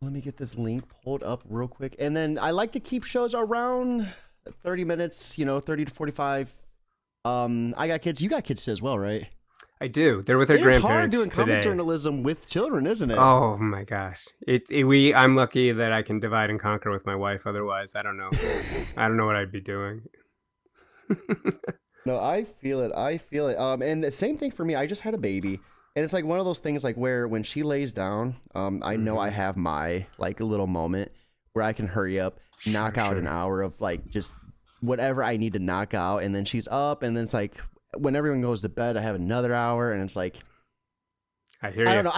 Let me get this link pulled up real quick. And then I like to keep shows around 30 minutes, 30 to 45. I got kids. You got kids as well, right? I do. They're with their It is hard grandparents doing comic today. journalism with children, isn't it? Oh my gosh. I'm lucky that I can divide and conquer with my wife. Otherwise, I don't know. I don't know what I'd be doing. No, I feel it. I feel it. And the same thing for me. I just had a baby, and it's like one of those things like where when she lays down, I know I hmm have my like a little moment where I can hurry up, knock Sure, out an sure. hour of like just whatever I need to knock out, and then she's up, and then it's like when everyone goes to bed, I have another hour, and it's like I hear I you. don't know.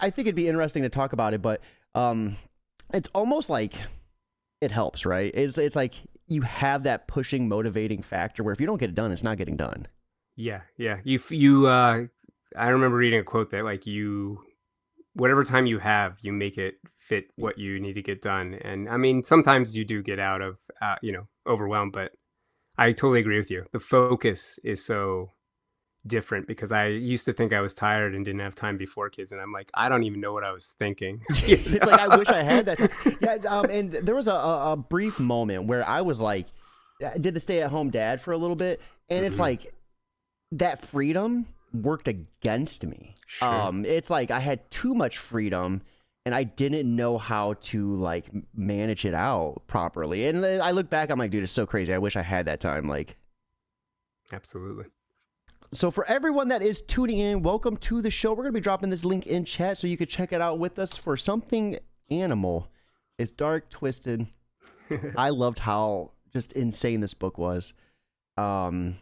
I think it'd be interesting to talk about it, but um, it's almost like it helps, right? It's like you have that pushing, motivating factor where if you don't get it done, it's not getting done. Yeah, yeah. I remember reading a quote that like whatever time you have, you make it fit what you need to get done. And I mean, sometimes you do get out of, overwhelmed, but I totally agree with you. The focus is so different because I used to think I was tired and didn't have time before kids, and I'm like, I don't even know what I was thinking. It's like I wish I had that time. Yeah, and there was a brief moment where I was like, I did the stay at home dad for a little bit, and it's hmm like that freedom worked against me. Sure. It's like I had too much freedom, and I didn't know how to like manage it out properly. And then I look back, I'm like, dude, it's so crazy. I wish I had that time. Like, Absolutely. so for everyone that is tuning in, welcome to the show. We're gonna be dropping this link in chat so you could check it out with us for something animal. It's dark, twisted. I loved how just insane this book was. Um,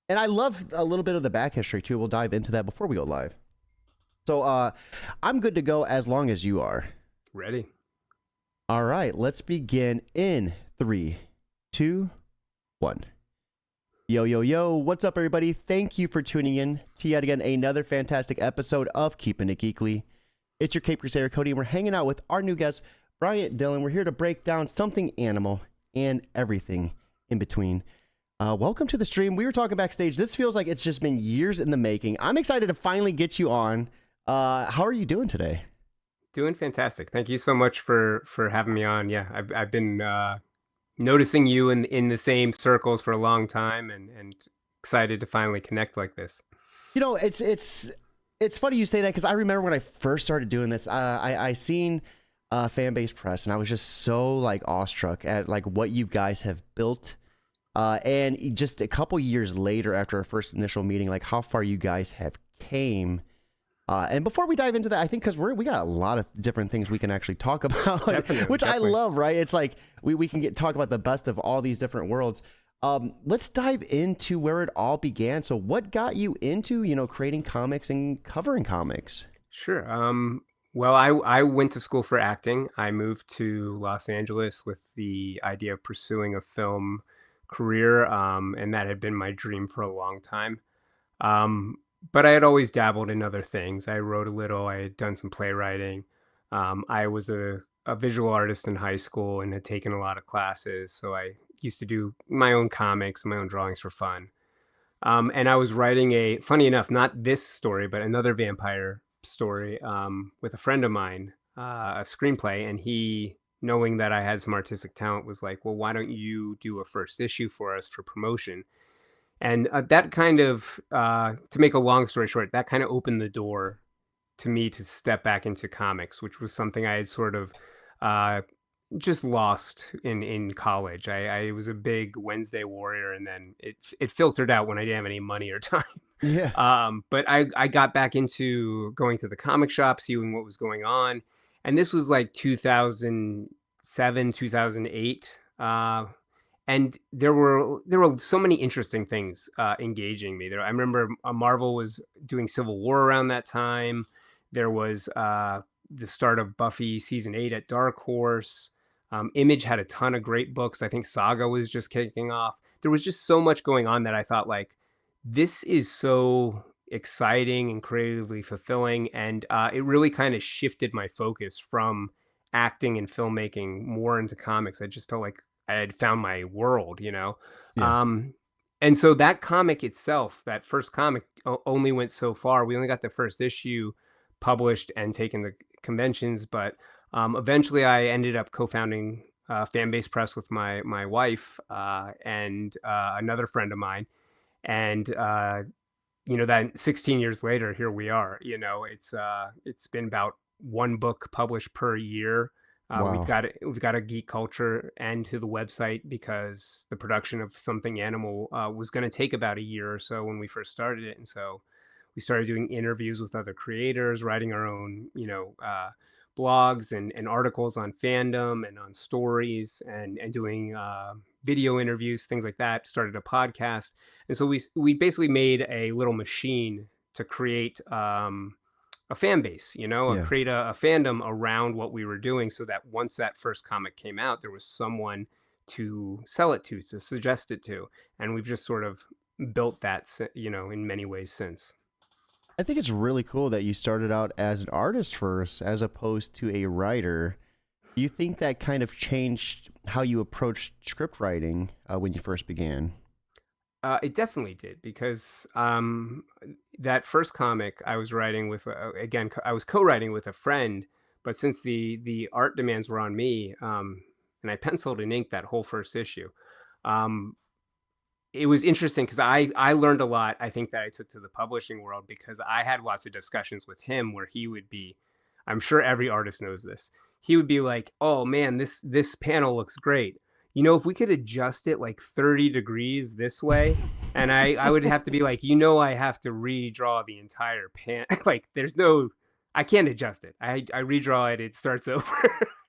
and I love a little bit of the back history too. We'll dive into that before we go live. So I'm good to go as long as you are. Ready. All right, let's begin in three, two, one. Yo, yo, yo, what's up, everybody? Thank you for tuning in to yet again another fantastic episode of Keeping It Geekly. It's your Cape Crusader Cody, and we're hanging out with our new guest, Bryant, Dillon. We're here to break down something animal and everything in between. Welcome to the stream. We were talking backstage. This feels like it's just been years in the making. I'm excited to finally get you on. How are you doing today? Doing fantastic. Thank you so much for having me on. Yeah, I've been noticing you in the same circles for a long time, and excited to finally connect like this. You know, it's funny you say that because I remember when I first started doing this, I seen fan base press, and I was just so like awestruck at like what you guys have built. And just a couple years later, after our first initial meeting, like how far you guys have came. And before we dive into that, I think because we got a lot of different things we can actually talk about, Definitely, which I definitely. love, right? It's like we can talk about the best of all these different worlds. Let's dive into where it all began. So what got you into, creating comics and covering comics? Sure. Well, I went to school for acting. I moved to Los Angeles with the idea of pursuing a film career, and that had been my dream for a long time. Um, but I had always dabbled in other things. I wrote a little. I had done some playwriting. I was a visual artist in high school and had taken a lot of classes, so I used to do my own comics and my own drawings for fun. And I was writing funny enough, not this story, but another vampire story with a friend of mine, a screenplay. And he, knowing that I had some artistic talent, was like, well, why don't you do a first issue for us for promotion? And that kind of, to make a long story short, that kind of opened the door to me to step back into comics, which was something I had sort of uh, just lost in college. I was a big Wednesday warrior, and then it filtered out when I didn't have any money or time. Yeah. But I got back into going to the comic shop, seeing what was going on, and this was like 2007, 2008. And there were so many interesting things engaging me. I remember Marvel was doing Civil War around that time. There was the start of Buffy season 8 at Dark Horse. Image had a ton of great books. I think Saga was just kicking off. There was just so much going on that I thought like, this is so exciting and creatively fulfilling, and it really kind of shifted my focus from acting and filmmaking more into comics. I just felt like I had found my world. Yeah. Um, and so that comic itself, that first comic, only went so far. We only got the first issue published and taken the conventions, but Eventually, I ended up co-founding Fanbase Press with my wife and another friend of mine, and that 16 years later, here we are. It's been about one book published per year. Wow. We've got a geek culture end to the website because the production of Something Animal was going to take about a year or so when we first started it, and so we started doing interviews with other creators, writing our own blogs and articles on fandom and on stories, and doing video interviews, things like that. Started a podcast, and so we basically made a little machine to create a fan base, Yeah. create a fandom around what we were doing, so that once that first comic came out, there was someone to sell it to suggest it to, and we've just sort of built that, in many ways since. I think it's really cool that you started out as an artist first as opposed to a writer. Do you think that kind of changed how you approached script writing when you first began? It definitely did because that first comic I was writing with again I was co-writing with a friend, but since the art demands were on me, and I penciled and inked that whole first issue. Um, it was interesting because I learned a lot. I think that I took to the publishing world because I had lots of discussions with him where he would be. I'm sure every artist knows this. He would be like, "Oh man, this panel looks great. If we could adjust it like 30 degrees this way," and I would have to be like, I have to redraw the entire pan. Like, I can't adjust it. I redraw it. It starts over,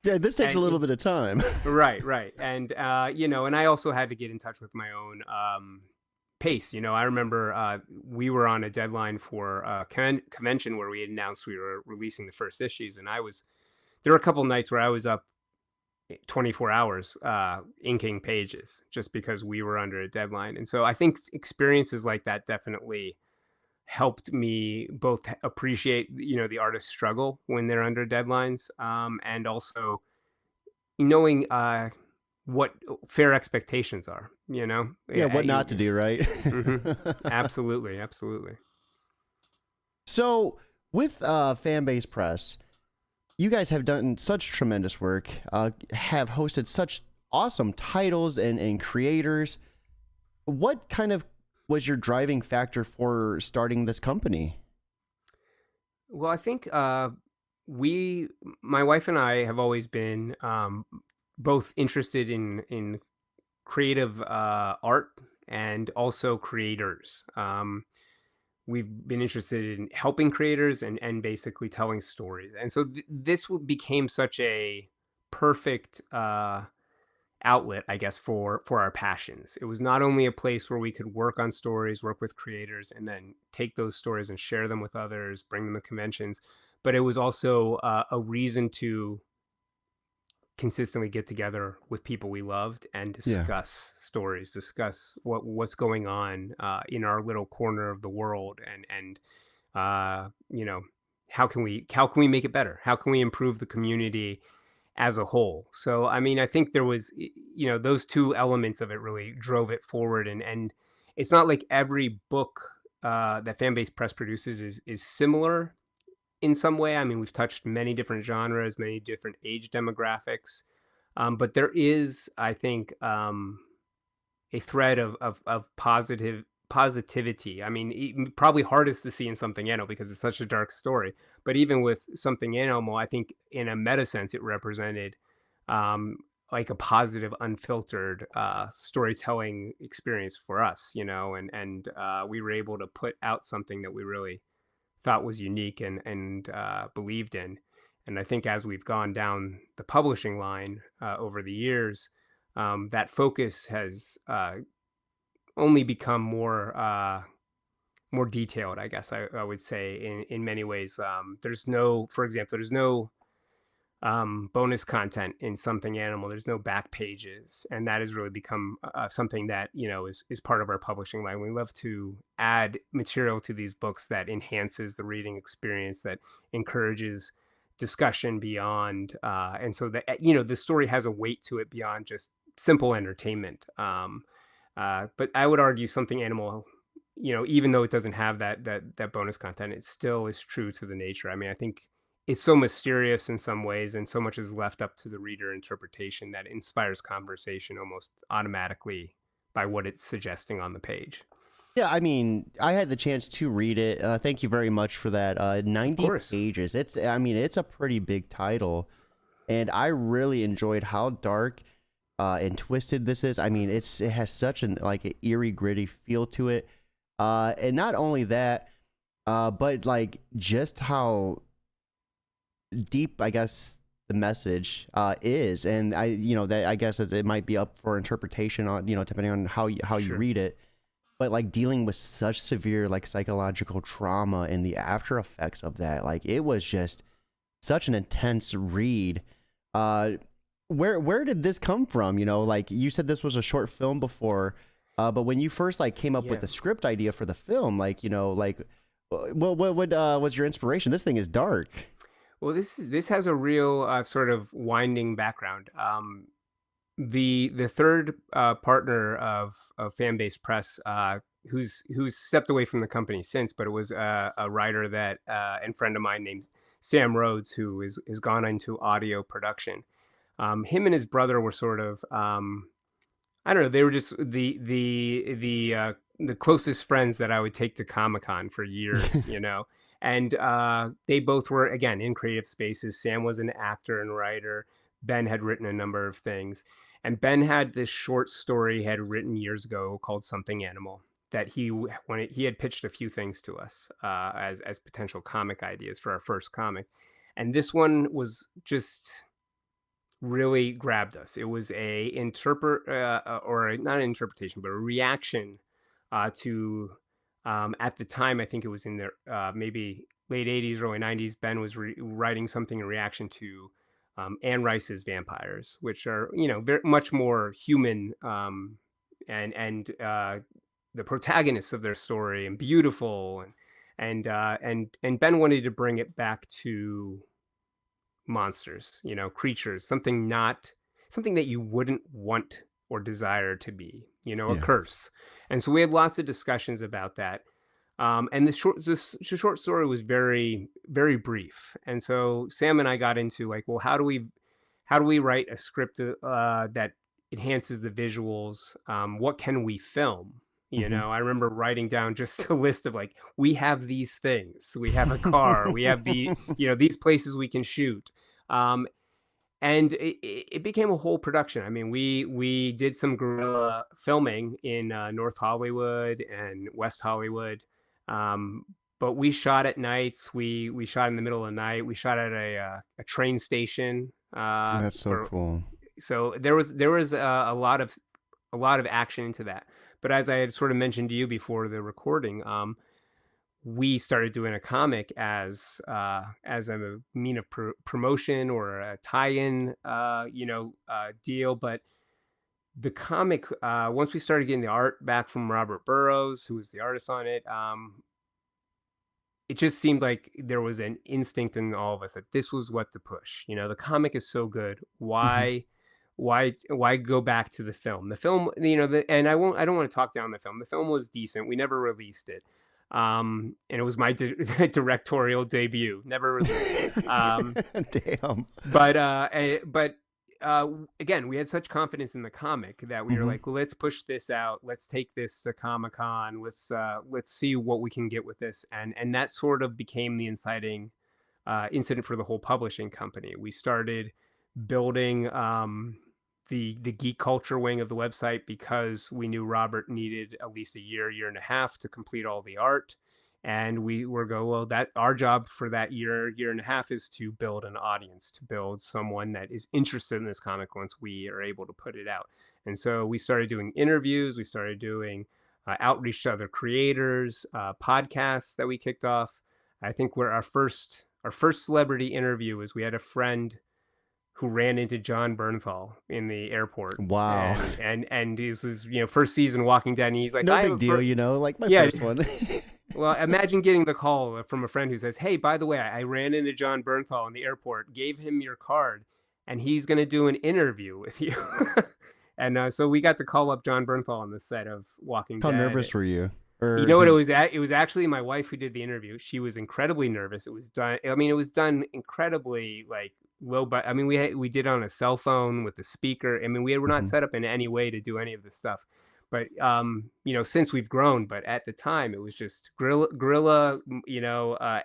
Yeah, this takes a and little bit of time. right, right. And and I also had to get in touch with my own pace. I remember we were on a deadline for a convention where we had announced we were releasing the first issues, and there were a couple nights where I was up 24 hours inking pages just because we were under a deadline. And so I think experiences like that definitely helped me both appreciate the artist's struggle when they're under deadlines, and also knowing what fair expectations are, Yeah, Yeah, what not to do, right? absolutely, absolutely. So, with Fanbase Press, you guys have done such tremendous work, have hosted such awesome titles and creators. What kind of was your driving factor for starting this company? Well, I think we, my wife and I, have always been both interested in creative art and also creators. We've been interested in helping creators and basically telling stories. And so this became such a perfect outlet, I guess, for our passions. It was not only a place where we could work on stories, work with creators, and then take those stories and share them with others, bring them to conventions, but it was also a reason to consistently get together with people we loved and Yeah. discuss stories, discuss what's going on in our little corner of the world, and uh, you know how can we make it better? How can we improve the community as a whole? So I mean, I think there was those two elements of it really drove it forward, and it's not like every book that Fanbase Press produces is similar in some way. I mean, we've touched many different genres, many different age demographics, but there is, I think, a thread of positivity. I mean, probably hardest to see in Something Animal because it's such a dark story. But even with Something Animal, I think in a meta sense, it represented um, like a positive, unfiltered storytelling experience for us, and we were able to put out something that we really thought was unique and believed in. And I think as we've gone down the publishing line over the years, that focus has only become more detailed, I guess I would say, in many ways. For example, there's no bonus content in Something Animal. There's no back pages, and that has really become something that is part of our publishing line. We love to add material to these books that enhances the reading experience, that encourages discussion beyond, and so that the story has a weight to it beyond just simple entertainment. But I would argue Something Animal, even though it doesn't have that bonus content, it still is true to the nature. I mean, I think it's so mysterious in some ways, and so much is left up to the reader interpretation that inspires conversation almost automatically by what it's suggesting on the page. Yeah, I mean, I had the chance to read it. Thank you very much for that. Of 90 course. pages. I mean, it's a pretty big title, and I really enjoyed how dark and twisted this is. I mean, it has such an like an eerie, gritty feel to it. And not only that, but like just how deep, I guess, the message is, and that I guess it might be up for interpretation on depending on how you Sure. read it. But like dealing with such severe like psychological trauma and the after effects of that, like it was just such an intense read. Uh, where did this come from? Like you said, this was a short film before, but when you first like came up with Yeah. the script idea for the film, like like what was your inspiration? This thing is dark. Well, this has a real sort of winding background. The third partner of Fanbase Press, who's stepped away from the company since, but it was a writer that and friend of mine named Sam Rhodes, who is gone into audio production. Him and his brother were sort of I don't know. They were just the closest friends that I would take to Comic-Con for years, And they both were again in creative spaces. Sam was an actor and writer. Ben had written a number of things, and Ben had this short story he had written years ago called Something Animal that he had pitched a few things to us as potential comic ideas for our first comic, and this one was just really grabbed us. It was a interpret or not an interpretation, but a reaction to at the time I think it was in the maybe late '80s, early '90s. Ben was writing something in reaction to Anne Rice's Vampires, which are very much more human and the protagonists of their story and beautiful and Ben wanted to bring it back to monsters, creatures, something that you wouldn't want or desire to be, a Yeah. curse. And so we had lots of discussions about that. And this short story was very, very brief. And so Sam and I got into like, well, how do we write a script that enhances the visuals? What can we film? Hmm. I remember writing down just a list of like, we have these things, we have a car, we have these places we can shoot. Um, and it became a whole production. I mean, we did some guerrilla filming in North Hollywood and West Hollywood, um, but we shot at nights. We shot in the middle of the night. We shot at a train station. That's so For cool. So there was a lot of action into that. But as I had sort of mentioned to you before the recording, we started doing a comic as a mean of promotion or a tie-in deal. But the comic, once we started getting the art back from Robert Burrows, who was the artist on it, it just seemed like there was an instinct in all of us that this was what to push. The comic is so good. Hmm. Why go back to the film? The film, and I don't want to talk down the film. The film was decent. We never released it. And it was my directorial debut. Never released. Damn. But again, we had such confidence in the comic that we were Hmm. like, well, let's push this out. Let's take this to Comic-Con. Let's see what we can get with this. And that sort of became the inciting incident for the whole publishing company. We started building the geek culture wing of the website because we knew Robert needed at least a year and a half to complete all the art. And we were well, that our job for that year and a half is to build an audience, to build someone that is interested in this comic once we are able to put it out. And so we started doing interviews, we started doing outreach to other creators, podcasts that we kicked off. I think where our first celebrity interview was we had a friend who ran into John Bernthal in the airport, Wow. and this was first season Walking Dead, and he's like, No I have big a deal, like my yeah. first one. Well, imagine getting the call from a friend who says, "Hey, by the way, I ran into John Bernthal in the airport, gave him your card, and he's going to do an interview with you." And so we got to call up John Bernthal on the set of Walking How Dead. nervous were you? You Or know what it did was at? It was actually my wife who did the interview. She was incredibly nervous. It was done. I mean, it was done incredibly like low. But I mean, we did it on a cell phone with the speaker. I mean, we were not mhm. set up in any way to do any of this stuff. But you know, since we've grown, but at the time it was just gorilla,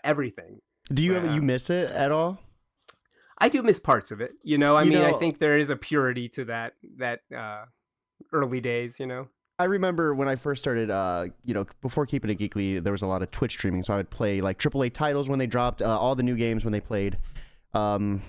everything. Do you But ever you miss it at all? I do miss parts of it. You know, I You mean, I know, think there is a purity to that early days. You know. I remember when I first started, before keeping it geekly, there was a lot of Twitch streaming, so I would play like AAA titles when they dropped, all the new games when they played. Um,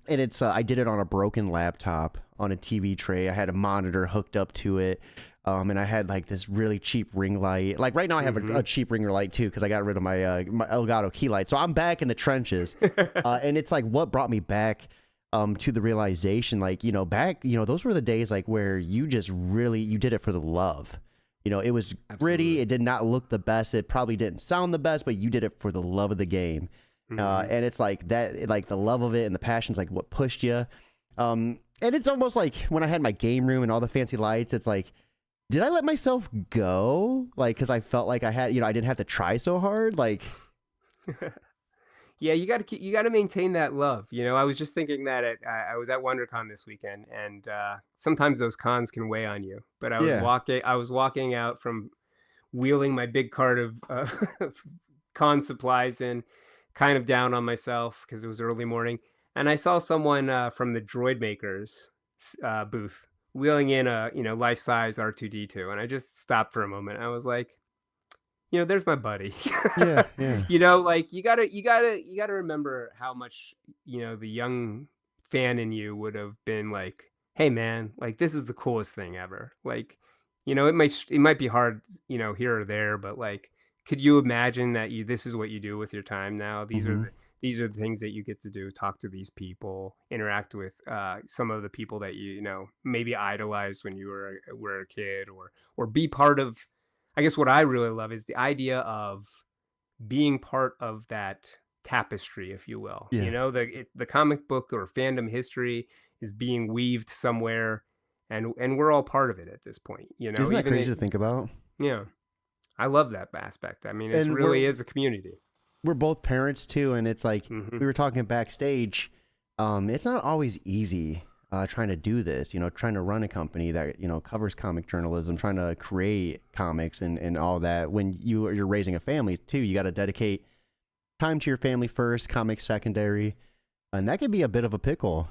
and I did it on a broken laptop on a TV tray. I had a monitor hooked up to it, and I had like this really cheap ring light. Like right now, I have a cheap ring light too because I got rid of my Elgato key light. So I'm back in the trenches, and it's like what brought me back to the realization, like, back, those were the days like where you just really, you did it for the love. It was gritty. Absolutely. It did not look the best. It probably didn't sound the best, but you did it for the love of the game. And it's like that, like the love of it and the passion's like what pushed you. And it's almost like when I had my game room and all the fancy lights, it's like, did I let myself go? Like, cause I felt like I had, I didn't have to try so hard. Like, Yeah, you got to maintain that love. You know, I was just thinking that I was at WonderCon this weekend, and sometimes those cons can weigh on you. But yeah. I was walking out from wheeling my big cart of con supplies in, kind of down on myself because it was early morning, and I saw someone from the Droid Makers booth wheeling in a life size R2D2, and I just stopped for a moment. I was like, there's my buddy. Yeah. Yeah. Like you gotta remember how much, the young fan in you would have been like, hey man, like this is the coolest thing ever. Like, it might be hard, here or there, but like, could you imagine that this is what you do with your time now? Hmm. These are the things that you get to do, talk to these people, interact with some of the people that maybe idolized when you were a kid, or be part of. I guess what I really love is the idea of being part of that tapestry, if you will. Yeah. The comic book or fandom history is being weaved somewhere, and we're all part of it at this point. Isn't that Even crazy it, to think about? yeah, I love that aspect. I mean, it And we're really is a community. we're both parents too, and it's like Hmm. we were talking backstage. It's not always easy trying to do this. Trying to run a company that covers comic journalism, trying to create comics and all that. When you're raising a family too, you got to dedicate time to your family first, comics secondary, and that can be a bit of a pickle.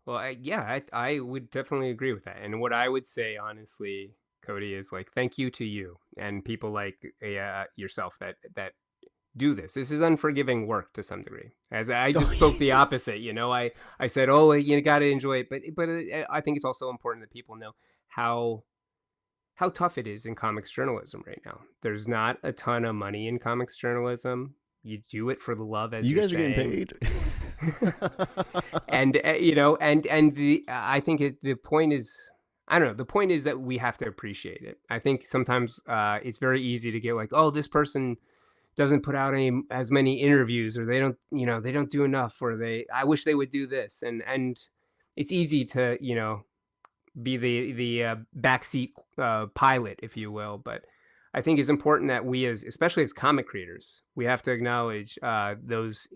Well, I would definitely agree with that. And what I would say, honestly, Cody, is like thank you to you and people like yourself that do this. This is unforgiving work to some degree. As I just spoke the opposite, I said, oh, you got to enjoy it, but I think it's also important that people know how tough it is in comics journalism right now. There's not a ton of money in comics journalism. You do it for the love, as You you're guys are getting saying. paid. And I think the point is, I don't know, the point is that we have to appreciate it. I think sometimes it's very easy to get like, oh, this person doesn't put out as many interviews, or they don't do enough, or I wish they would do this, and it's easy to be the backseat pilot, if you will. But I think it's important that we, especially as comic creators, we have to acknowledge those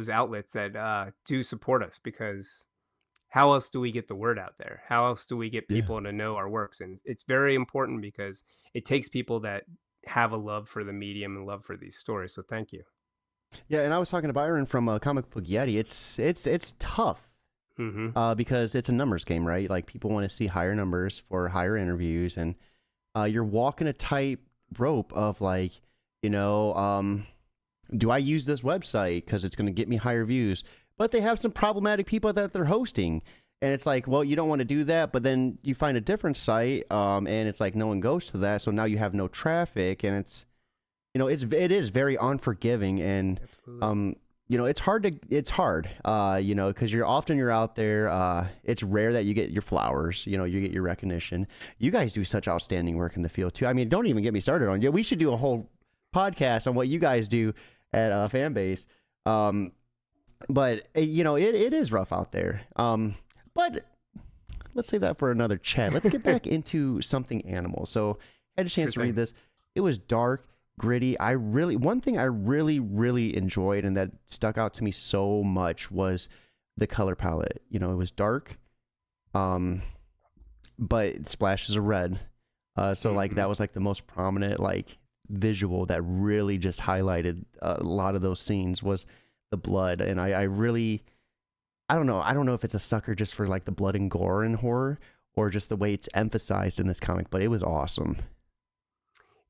outlets that do support us, because how else do we get the word out there? How else do we get Yeah. people to know our works? And it's very important because it takes people that have a love for the medium and love for these stories. So thank you. Yeah, and I was talking to Byron from Comic Book Yeti. It's tough Hmm. because it's a numbers game, right? Like people want to see higher numbers for higher interviews, and you're walking a tight rope of like, do I use this website because it's going to get me higher views? But they have some problematic people that they're hosting. And it's like, well, you don't want to do that, but then you find a different site, and it's like no one goes to that, so now you have no traffic, and it is very unforgiving, and Absolutely. it's hard, because you're out there. It's rare that you get your flowers, you get your recognition. You guys do such outstanding work in the field too. I mean, don't even get me started on you. We should do a whole podcast on what you guys do at Fanbase. But it is rough out there. But let's save that for another chat. Let's get back into something animal. So I had a Sure chance to read thing. this. It was dark, gritty. One thing I really enjoyed and that stuck out to me so much was the color palette. You know, it was dark, um, but splashes of red. So like that was like the most prominent like visual that really just highlighted a lot of those scenes was the blood. And I really, I don't know. I don't know if it's a sucker just for like the blood and gore and horror or just the way it's emphasized in this comic, but it was awesome.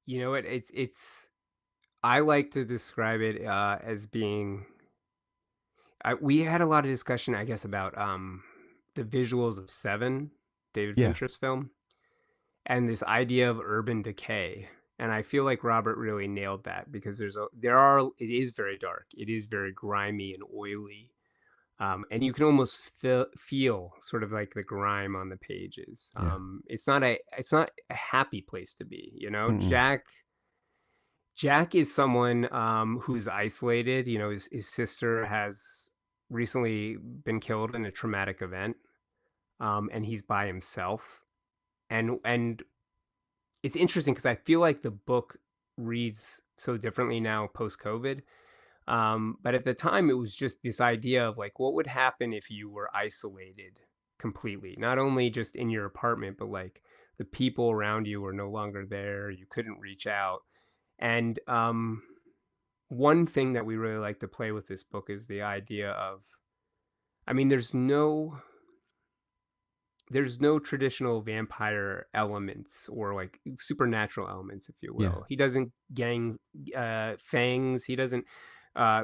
You know what? It's I like to describe it as being. We had a lot of discussion, I guess, about the visuals of Seven, David Yeah. Fincher's film, and this idea of urban decay. And I feel like Robert really nailed that because it is very dark, it is very grimy and oily, and you can almost feel sort of like the grime on the pages. Yeah. It's not a happy place to be. You know, Mm-mm. Jack is someone who's isolated. You know, his sister has recently been killed in a traumatic event, and he's by himself. And it's interesting because I feel like the book reads so differently now post COVID. But at the time, it was just this idea of like, what would happen if you were isolated completely, not only just in your apartment, but like the people around you were no longer there. You couldn't reach out. And one thing that we really like to play with this book is the idea of, I mean, there's no traditional vampire elements or like supernatural elements, if you Yeah. will. He doesn't gang fangs. He doesn't,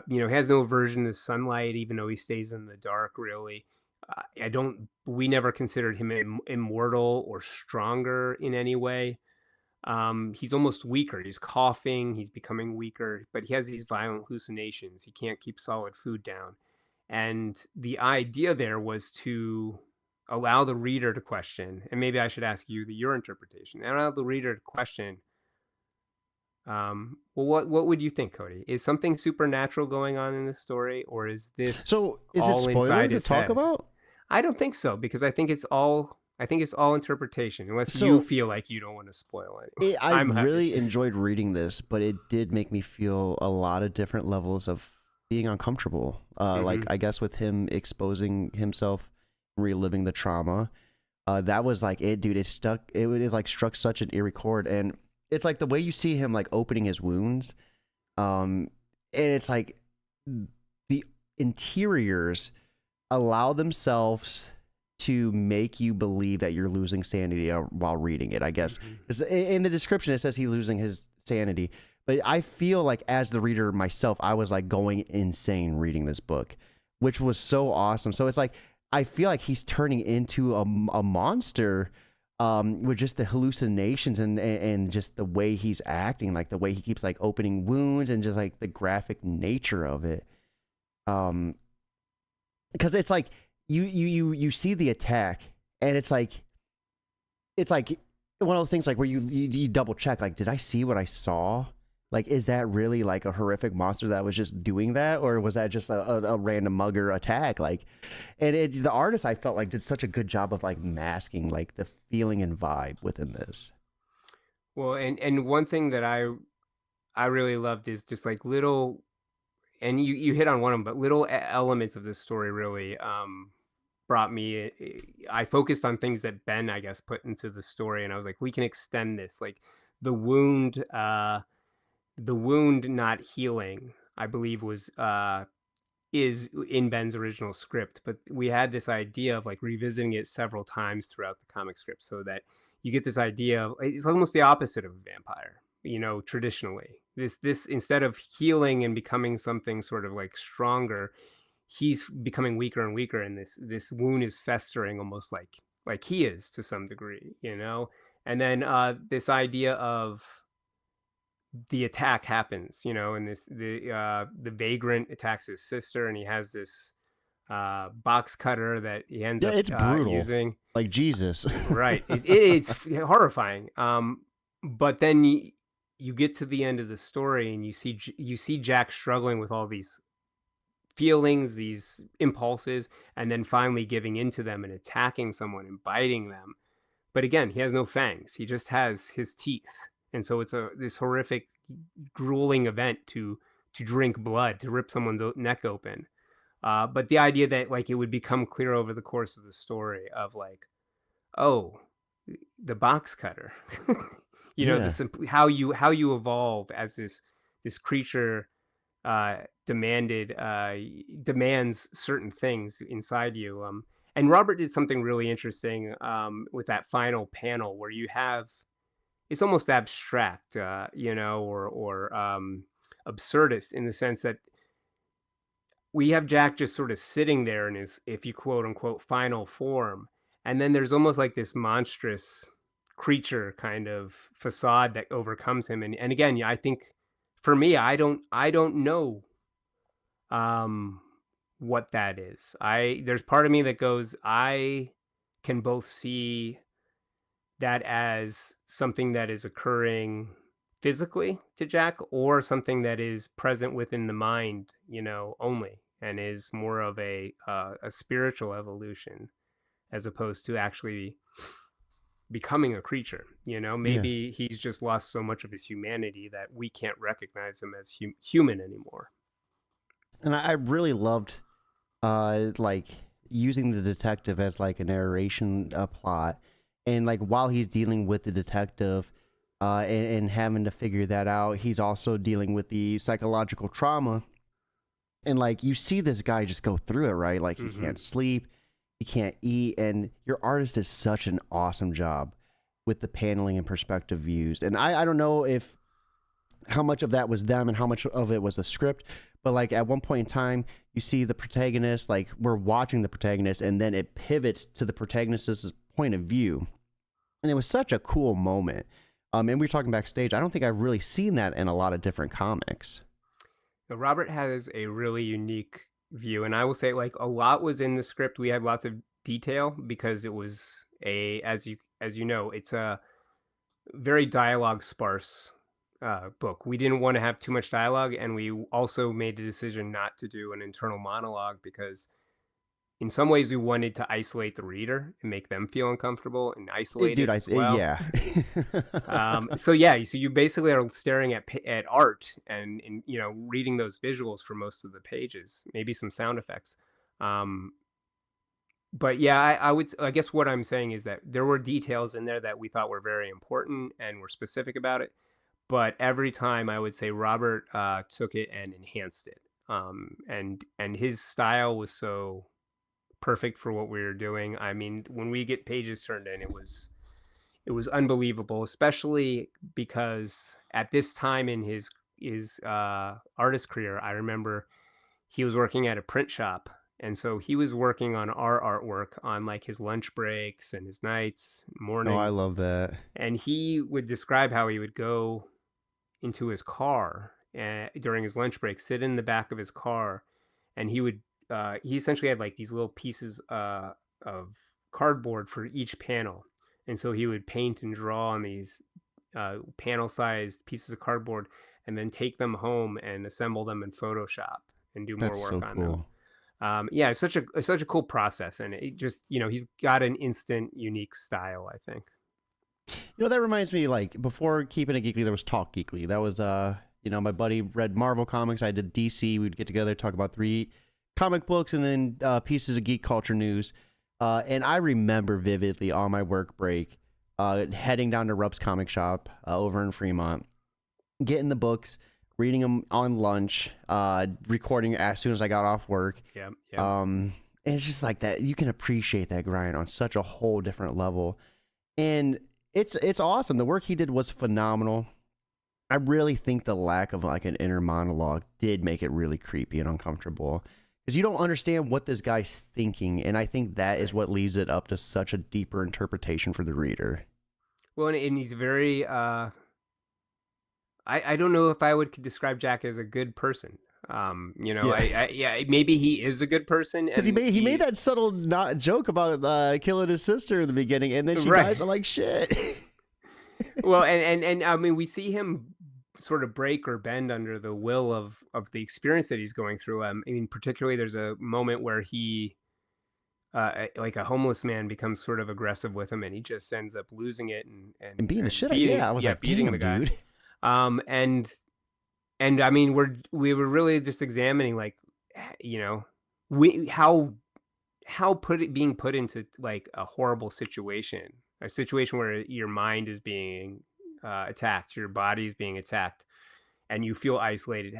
he has no aversion to sunlight, even though he stays in the dark. Really, I don't. We never considered him immortal or stronger in any way. He's almost weaker. He's coughing. He's becoming weaker, but he has these violent hallucinations. He can't keep solid food down. And the idea there was to allow the reader to question, and maybe I should ask you your interpretation, and allow the reader to question, well, what would you think, Cody? Is something supernatural going on in this story, or is this So is it all spoiler inside to his talk head? about? I don't think so, because I think it's all interpretation, unless you So feel like you don't want to spoil anything. I I'm happy. really enjoyed reading this, but it did make me feel a lot of different levels of being uncomfortable. Like Hmm. I guess with him exposing himself, reliving the trauma, that was like it, dude. It stuck. It like struck such an eerie chord, and it's like the way you see him like opening his wounds, and it's like the interiors allow themselves to make you believe that you're losing sanity while reading it, I guess. Hmm. 'Cause in the description, it says he's losing his sanity. But I feel like as the reader myself, I was like going insane reading this book, which was so awesome. So it's like, I feel like he's turning into a monster with just the hallucinations and just the way he's acting, like the way he keeps like opening wounds and just like the graphic nature of it. Um, because it's like you see the attack and it's like one of those things like where you double check, like, did I see what I saw? Like, is that really like a horrific monster that was just doing that, or was that just a random mugger attack? Like, and the artist, I felt like, did such a good job of like masking like the feeling and vibe within this. Well, and one thing that I really loved is just like little, and you hit on one of them, but little elements of this story really brought me. I focused on things that Ben, I guess, put into the story, and I was like, we can extend this, like the wound, the wound not healing, I believe was is in Ben's original script, but we had this idea of like revisiting it several times throughout the comic script so that you get this idea of it's almost the opposite of a vampire, traditionally. This instead of healing and becoming something sort of like stronger, he's becoming weaker and weaker, and this wound is festering almost like he is to some degree. And then this idea of the attack happens, and the vagrant attacks his sister, and he has this box cutter that he ends Yeah, up it's brutal. using. Like Jesus. Right, it's horrifying. But then you get to the end of the story, and you see Jack struggling with all these feelings, these impulses, and then finally giving into them and attacking someone and biting them. But again, he has no fangs. He just has his teeth. and so it's this horrific, grueling event to drink blood, to rip someone's neck open. But the idea that like it would become clear over the course of the story of like, oh, the box cutter, Yeah. how you evolve as this creature demanded demands certain things inside you. And Robert did something really interesting with that final panel where you have it's almost abstract, or absurdist in the sense that we have Jack just sort of sitting there in his, if you quote unquote, final form. And then there's almost like this monstrous creature kind of facade that overcomes him. And again, yeah, I think for me, I don't know um what that is. There's part of me that goes, I can both see that as something that is occurring physically to Jack or something that is present within the mind, only, and is more of a spiritual evolution as opposed to actually becoming a creature. Yeah. Maybe he's just lost so much of his humanity that we can't recognize him as human anymore. And I really loved like using the detective as like a narration plot, and like while he's dealing with the detective and having to figure that out, he's also dealing with the psychological trauma, and like you see this guy just go through it, right? Like he Hmm. can't sleep, he can't eat, and your artist did such an awesome job with the paneling and perspective views. And I don't know if how much of that was them and how much of it was the script, but like at one point in time you see the protagonist, like we're watching the protagonist, and then it pivots to the protagonist's point of view, and it was such a cool moment. And we were talking backstage, I don't think I've really seen that in a lot of different comics. Now, Robert has a really unique view, and I will say, like, a lot was in the script. We had lots of detail because it was as you know, it's a very dialogue sparse book. We didn't want to have too much dialogue, and we also made the decision not to do an internal monologue because in some ways we wanted to isolate the reader and make them feel uncomfortable and Dude, isolated as well. yeah. So yeah, so you basically are staring at art and reading those visuals for most of the pages, maybe some sound effects. Um, but yeah, I guess what I'm saying is that there were details in there that we thought were very important and were specific about it. But every time I would say Robert took it and enhanced it, and his style was so perfect for what we were doing. I mean, when we get pages turned in, it was unbelievable, especially because at this time in his artist career, I remember he was working at a print shop, and so he was working on our artwork on like his lunch breaks and his nights, Oh, I mornings, love that. and he would describe how he would go into his car during his lunch break, sit in the back of his car, and he essentially had like these little pieces of cardboard for each panel, and so he would paint and draw on these panel-sized pieces of cardboard, and then take them home and assemble them in Photoshop and do more That's work so on them. cool. Yeah, it's such a cool process, and it just he's got an instant unique style, I think. That reminds me, like before Keeping It Geekly, there was Talk Geekly. That was my buddy read Marvel comics. I did DC. We'd get together, talk about 3 comic books, and then pieces of geek culture news. And I remember vividly on my work break, heading down to Rupp's comic shop over in Fremont, getting the books, reading them on lunch, recording as soon as I got off work. Yeah, yeah. And it's just like that. You can appreciate that grind on such a whole different level. And it's awesome. The work he did was phenomenal. I really think the lack of like an inner monologue did make it really creepy and uncomfortable because you don't understand what this guy's thinking, and I think that is what leaves it up to such a deeper interpretation for the reader. Well, and he's very I don't know if I would describe Jack as a good person. Yeah, Yeah, maybe he is a good person, because he and made that subtle not joke about killing his sister in the beginning, and then she right. dies. I'm like, shit. Well, and I mean, we see him sort of break or bend under the will of the experience that he's going through. I mean, particularly there's a moment where he like a homeless man becomes sort of aggressive with him, and he just ends up losing it and And being the shit out, beating, yeah, I was like, beating damn, the guy. dude. Um, and and I mean, we were really just examining like, you know, we how being put into like a horrible situation, a situation where your mind is being attacked, your body is being attacked, and you feel isolated.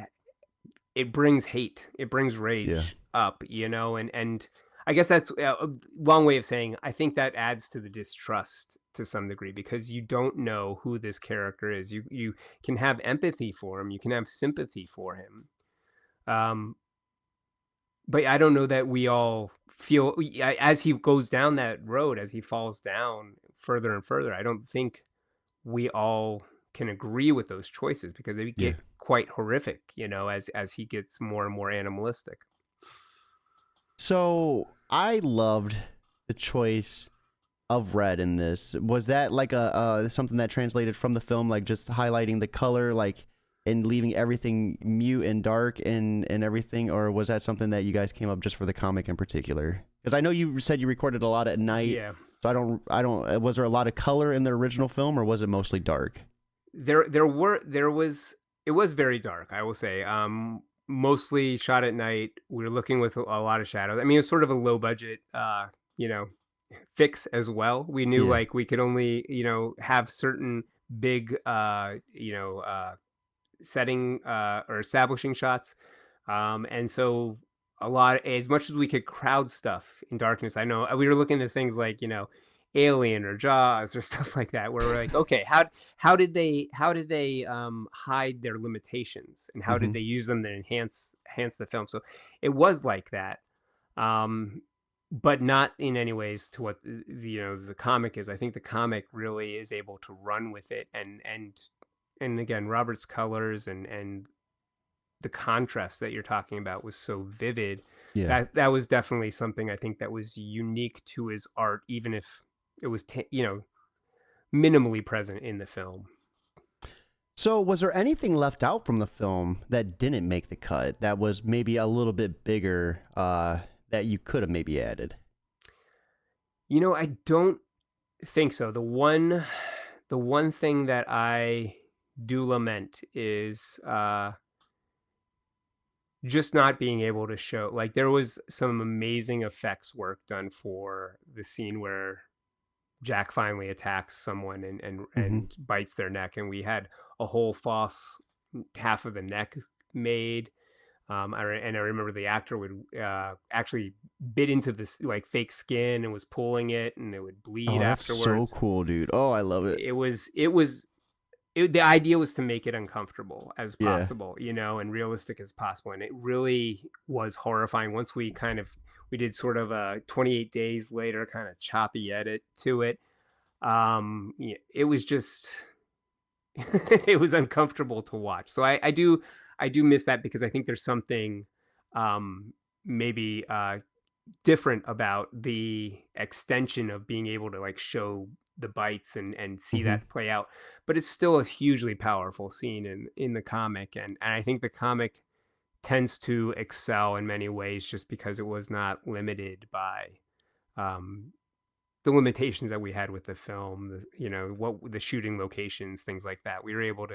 It brings hate, it brings Yeah. rage up, and I guess that's a long way of saying I think that adds to the distrust to some degree because you don't know who this character is. You can have empathy for him, you can have sympathy for him, um, but I don't know that we all feel as he goes down that road, as he falls down further and further. I don't think we all can agree with those choices because they Yeah. get quite horrific, as he gets more and more animalistic. So I loved the choice of red in this. Was that like a something that translated from the film, like just highlighting the color, like and leaving everything mute and dark and everything, or was that something that you guys came up just for the comic in particular? Because I know you said you recorded a lot at night, Yeah. so I don't. Was there a lot of color in the original film, or was it mostly dark? There was it was very dark, I will say. Mostly shot at night. We were looking with a lot of shadows. I mean, it's sort of a low budget, you know, fix as well. We knew Yeah. like we could only, have certain big, setting or establishing shots. And so a lot, as much as we could crowd stuff in darkness, I know we were looking at things like, Alien or Jaws or stuff like that, where we're like, okay, how did they hide their limitations and how did Mm-hmm. they use them to enhance the film? So it was like that. Um, but not in any ways to what the comic is. I think the comic really is able to run with it, and again, Robert's colors and the contrast that you're talking about was so vivid. Yeah. That was definitely something I think that was unique to his art, even if it was minimally present in the film. So, was there anything left out from the film that didn't make the cut that was maybe a little bit bigger that you could have maybe added? I don't think so. The one thing that I do lament is just not being able to show, like, there was some amazing effects work done for the scene where Jack finally attacks someone and Mm-hmm. and bites their neck, and we had a whole false half of the neck made. And I remember the actor would actually bit into this like fake skin and was pulling it, and it would bleed Oh, that's so afterwards. cool, dude. Oh, I love it. The idea was to make it uncomfortable as Yeah. possible, and realistic as possible. And it really was horrifying once we did sort of a 28 days later kind of choppy edit to it. Yeah, it was just it was uncomfortable to watch. So I do miss that because I think there's something um maybe different about the extension of being able to like show the bites and see Mm-hmm. that play out. But it's still a hugely powerful scene in the comic, and I think the comic tends to excel in many ways just because it was not limited by um the limitations that we had with the film, what the shooting locations, things like that. We were able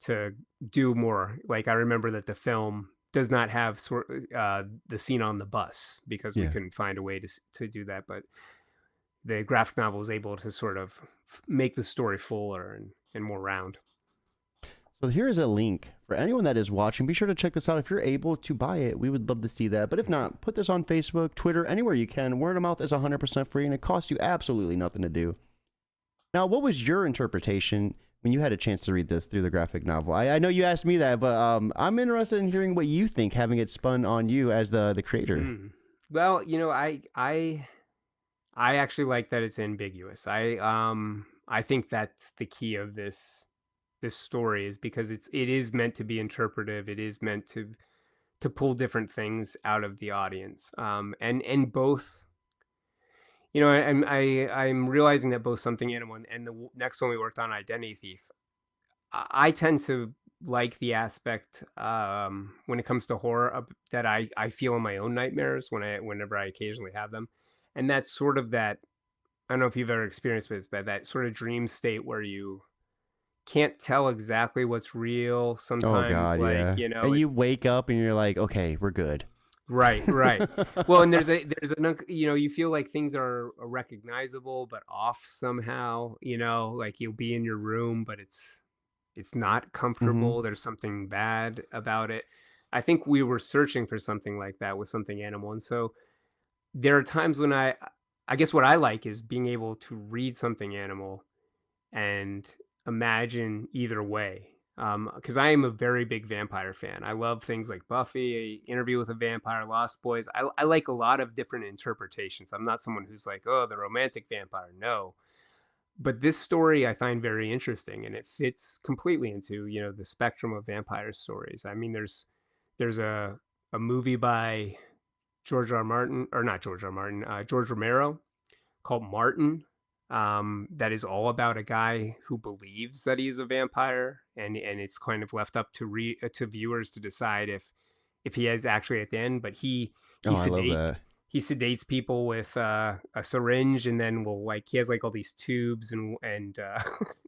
to do more. Like I remember that the film does not have the scene on the bus because we Yeah. couldn't find a way to do that, but the graphic novel was able to sort of make the story fuller and more round. So here is a link for anyone that is watching. Be sure to check this out. If you're able to buy it, we would love to see that. But if not, put this on Facebook, Twitter, anywhere you can. Word of mouth is 100% free and it costs you absolutely nothing to do. Now, what was your interpretation when you had a chance to read this through the graphic novel? I know you asked me that, but I'm interested in hearing what you think, having it spun on you as the creator. Well, I actually like that it's ambiguous. I think that's the key of this story, is because it is meant to be interpretive. It is meant to pull different things out of the audience. And both, I'm realizing that both Something Animal and the next one we worked on, Identity Thief, I tend to like the aspect when it comes to horror that I feel in my own nightmares whenever I occasionally have them. And that's sort of that, I don't know if you've ever experienced this, but that sort of dream state where you can't tell exactly what's real. Oh Sometimes, God, yeah. And you it's wake up and you're like, okay, we're good. right, right. Well, and you feel like things are recognizable but off somehow, like you'll be in your room, but it's not Hmm. comfortable. There's something bad about it. I think we were searching for something like that with something animal. And so there are times when I guess what I like is being able to read something animal and imagine either way. Because I am a very big vampire fan. I love things like Buffy, Interview with a Vampire, Lost Boys. I like a lot of different interpretations. I'm not someone who's like, oh, the romantic vampire. No, but this story I find very interesting, and it fits completely into the spectrum of vampire stories. I mean, there's a movie by George R. R. Martin, or not George R. R. Martin, George Romero, called Martin, that is all about a guy who believes that he's a vampire, and it's kind of left up to viewers to decide if he is actually at the end. But he Oh, I love sedate that. he sedates people with a syringe, and then will like he has like all these tubes and The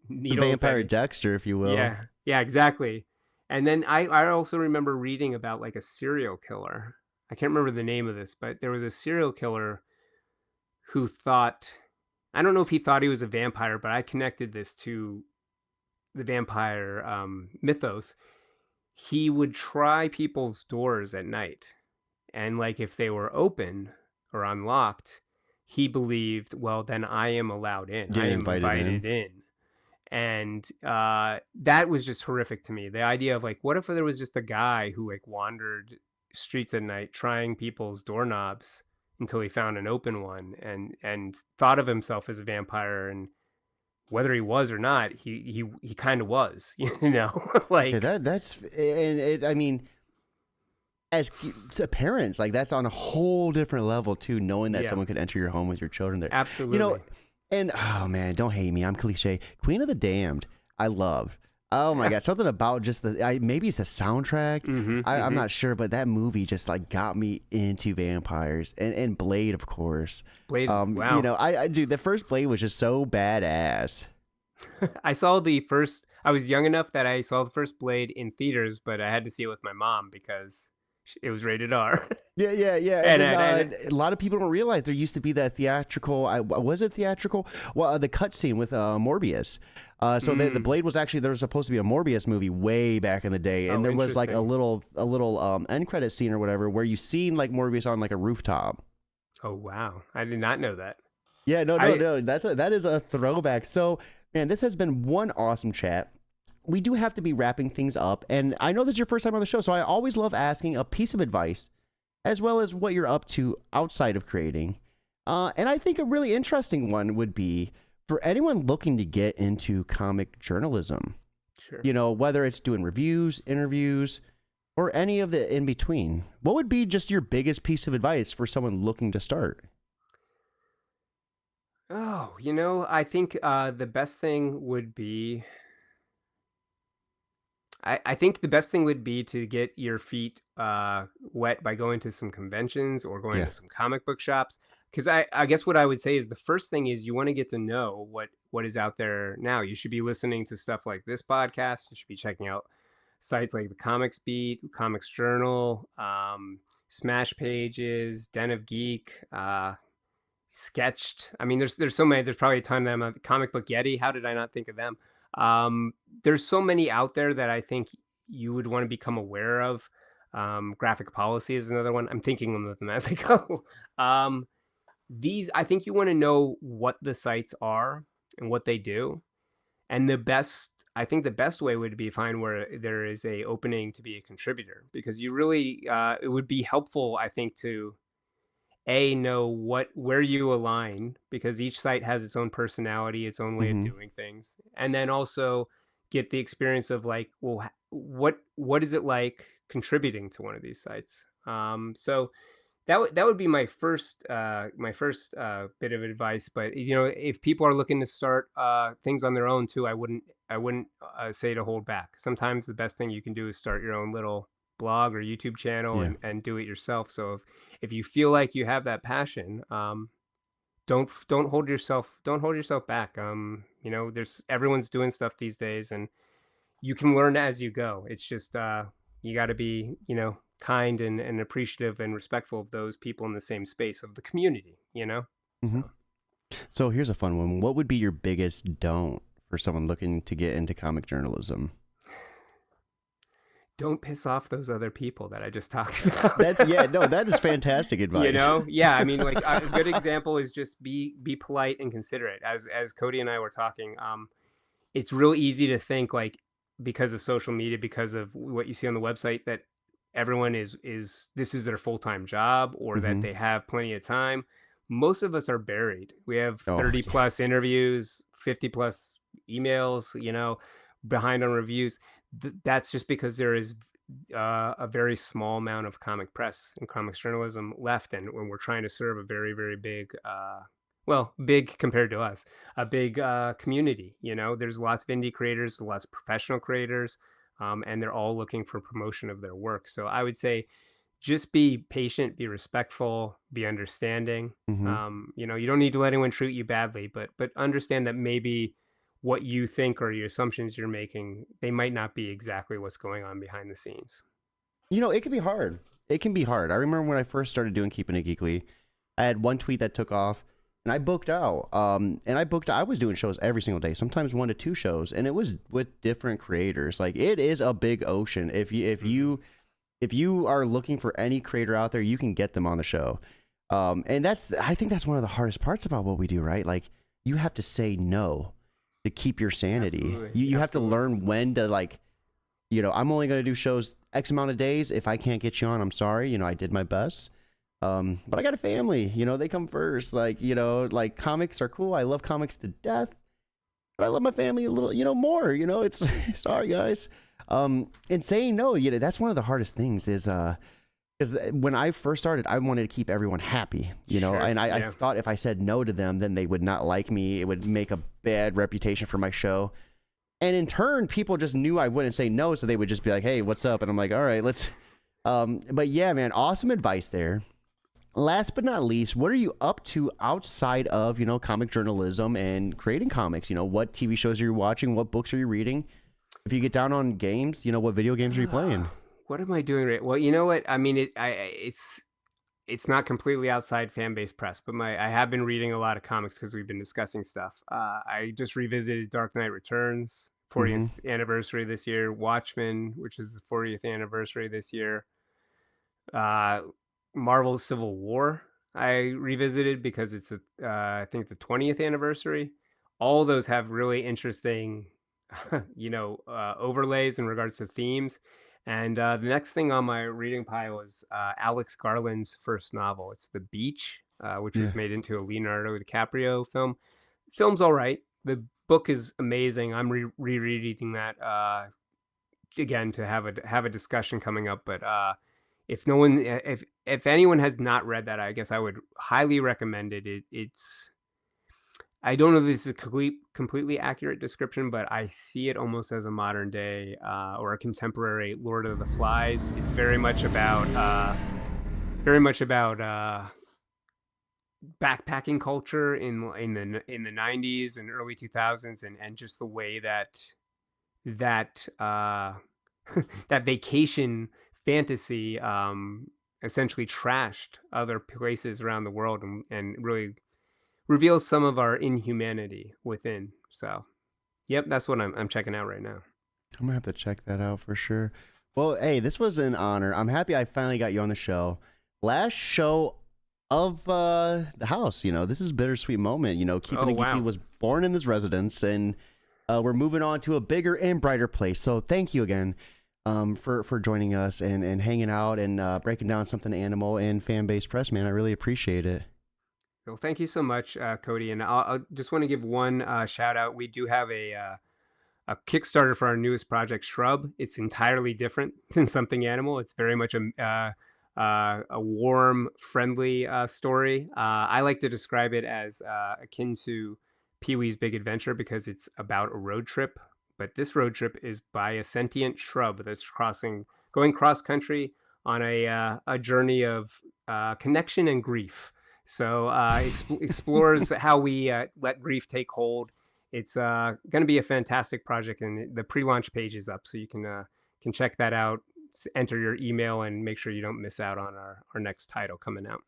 needles that vampire Dexter, if you will. yeah, exactly. And then I also remember reading about like a serial killer. I can't remember the name of this, but there was a serial killer who thought, I don't know if he thought he was a vampire, but I connected this to the vampire mythos. He would try people's doors at night, and like if they were open or unlocked, he believed, well, then I am allowed in. I Getting am invited in. invited in. And that was just horrific to me. The idea of like, what if there was just a guy who like wandered streets at night trying people's doorknobs until he found an open one, and thought of himself as a vampire, and whether he was or not, he kind of was, Yeah, like that's and it. I mean, as parents, like that's on a whole different level too. Knowing that yeah, someone could enter your home with your children there, you know. absolutely. And oh man, don't hate me. I'm cliche. Queen of the Damned, I love. Oh my god, something about just maybe it's the soundtrack. Mm-hmm, I'm mm-hmm. not sure, but that movie just like got me into vampires and Blade, of course. Blade, wow. I do the first Blade was just so badass. I was young enough that I saw the first Blade in theaters, but I had to see it with my mom because it was rated R. Yeah, yeah, yeah. And and, then and, a lot of people don't realize there used to be that theatrical. Was it theatrical? Well, the cutscene with Morbius. So the and Blade was actually there was supposed to be a Morbius movie way back in the day, and oh, there was like a interesting. little end credit scene or whatever where you seen like Morbius on like a rooftop. Oh, wow. I did not know that. Yeah, no, no, I no. That is a throwback. So man, this has been one awesome chat. We do have to be wrapping things up, and I know this is your first time on the show, so I always love asking a piece of advice as well as what you're up to outside of creating. And I think a really interesting one would be for anyone looking to get into comic journalism, Sure. whether it's doing reviews, interviews, or any of the in between. What would be just your biggest piece of advice for someone looking to start? Oh, I think the best thing would be I think the best thing would be to get your feet wet by going to some conventions or going Yeah. to some comic book shops. Because I guess what I would say is the first thing is you want to get to know what is out there now. You should be listening to stuff like this podcast. You should be checking out sites like the Comics Beat, Comics Journal, Smash Pages, Den of Geek, Sketched. I mean, there's so many. There's probably a ton of them. Comic Book Yeti. How did I not think of them? There's so many out there that I think you would want to become aware of. Graphic Policy is another one. I'm thinking of them as I go. These, I think you want to know what the sites are and what they do. And I think the best way would be find where there is a opening to be a contributor, because you really, it would be helpful, I think, to know where you align, because each site has its own personality, its own way of Mm-hmm. doing things, and then also get the experience of like, well, what is it like contributing to one of these sites. So that would be my first bit of advice. But if people are looking to start things on their own too, I wouldn't say to hold back. Sometimes the best thing you can do is start your own little blog or YouTube channel Yeah. and do it yourself. So if you feel like you have that passion, don't hold yourself back. There's everyone's doing stuff these days, and you can learn as you go. It's just you got to be kind and appreciative and respectful of those people in the same space of the community. Hmm. So So here's a fun one. What would be your biggest don't for someone looking to get into comic journalism? don't piss off those other people that I just talked about. Yeah, no, that is fantastic advice. Yeah, I mean, like a good example is just be polite and considerate. As Cody and I were talking, it's real easy to think, like, because of social media, because of what you see on the website, that everyone is this is their full-time job, or that Hmm. they have plenty of time. Most of us are buried. We have Oh 30 yeah. plus interviews, 50 plus emails, behind on reviews. That's just because there is a very small amount of comic press and comics journalism left, and when we're trying to serve a very, very big, well, big compared to us, a big community. There's lots of indie creators, lots of professional creators, and they're all looking for promotion of their work. So I would say just be patient, be respectful, be understanding. Hmm. You don't need to let anyone treat you badly, but understand that maybe what you think or your assumptions you're making, they might not be exactly what's going on behind the scenes. It can be hard. It can be hard. I remember when I first started doing Keeping It Geekly, I had one tweet that took off, and I booked out. I was doing shows every single day, sometimes 1 to 2 shows, and it was with different creators. Like, it is a big ocean. Hmm. If you are looking for any creator out there, you can get them on the show. And I think that's one of the hardest parts about what we do, right? Like, you have to say no to keep your sanity. Absolutely, You have to absolutely. learn when to, like, I'm only going to do shows X amount of days. If I can't get you on, I'm sorry. I did my best. But I got a family. They come first. Like comics are cool. I love comics to death, but I love my family a little, more. It's sorry guys. And saying no, that's one of the hardest things is because when I first started, I wanted to keep everyone happy, Sure. and I Yeah. thought if I said no to them, then they would not like me. It would make a bad reputation for my show. And in turn, people just knew I wouldn't say no, so they would just be like, "Hey, what's up?" And I'm like, "All right, let's." But yeah, man, awesome advice there. Last but not least, what are you up to outside of comic journalism and creating comics? What TV shows are you watching? What books are you reading? If you get down on games, what video games are you playing? What am I doing right? Well, you know what? I mean, it's not completely outside fan base press, but I have been reading a lot of comics because we've been discussing stuff. I just revisited Dark Knight Returns, Mm-hmm. 40th anniversary this year. Watchmen, which is the 40th anniversary this year. Uh, Marvel's Civil War, I revisited because it's I think the 20th anniversary. All those have really interesting, overlays in regards to themes. And the next thing on my reading pile is Alex Garland's first novel. It's The Beach, which Yeah. was made into a Leonardo DiCaprio film. Film's all right. The book is amazing. I'm rereading that again to have a discussion coming up. But if no one, if anyone has not read that, I guess I would highly recommend it. It's I don't know if this is a completely accurate description, but I see it almost as a modern day or a contemporary Lord of the Flies. It's very much about backpacking culture in the 90s and early 2000s, and just the way that that vacation fantasy essentially trashed other places around the world, and really reveals some of our inhumanity within. So, yep, that's what I'm checking out right now. I'm gonna have to check that out for sure. Well, hey, this was an honor. I'm happy I finally got you on the show. Last show of the house. This is a bittersweet moment. Keeping Oh, It Geeky wow. was born in this residence, and we're moving on to a bigger and brighter place. So thank you again for joining us and hanging out and breaking down something animal and fan base press, man. I really appreciate it. Well, thank you so much, Cody. And I'll just want to give one shout out. We do have a Kickstarter for our newest project, Shrub. It's entirely different than Something Animal. It's very much a warm, friendly story. I like to describe it as akin to Pee Wee's Big Adventure because it's about a road trip. But this road trip is by a sentient shrub that's going cross country on a journey of connection and grief. So explores how we let grief take hold. It's going to be a fantastic project, and the pre-launch page is up, so you can check that out. Enter your email and make sure you don't miss out on our next title coming out.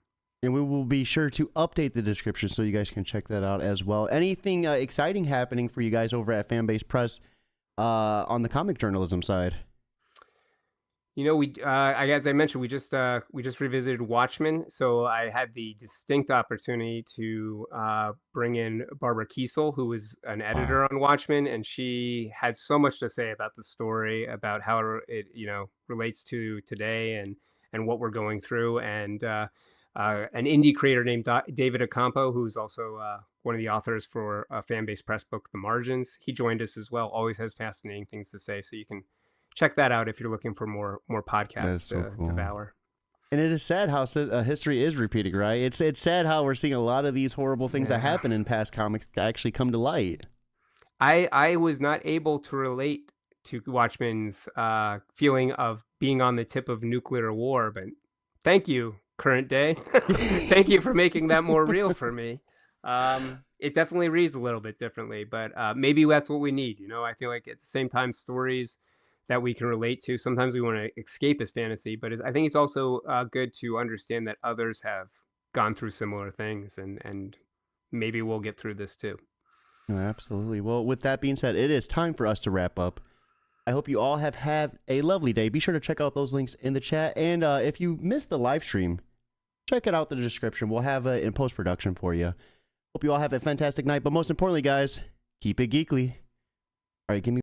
And we will be sure to update the description so you guys can check that out as well. Anything exciting happening for you guys over at Fanbase Press on the comic journalism side? As I mentioned, we just revisited Watchmen, so I had the distinct opportunity to bring in Barbara Kiesel, who was an editor on Watchmen, and she had so much to say about the story, about how it relates to today and what we're going through, and an indie creator named David Ocampo, who's also one of the authors for a Fanbase Press book, The Margins. He joined us as well. Always has fascinating things to say, so you can check that out if you're looking for more podcasts to devour. And it is sad how history is repeating, right? It's sad how we're seeing a lot of these horrible things that happen in past comics actually come to light. I was not able to relate to Watchmen's feeling of being on the tip of nuclear war, but thank you, current day. Thank you for making that more real for me. It definitely reads a little bit differently, but maybe that's what we need. I feel like at the same time, stories that we can relate to. Sometimes we want to escape as fantasy, but I think it's also good to understand that others have gone through similar things, and maybe we'll get through this too. No, absolutely. Well, with that being said, it is time for us to wrap up. I hope you all have a lovely day. Be sure to check out those links in the chat. And if you missed the live stream, check it out in the description. We'll have it in post-production for you. Hope you all have a fantastic night. But most importantly, guys, keep it geekly. All right, give me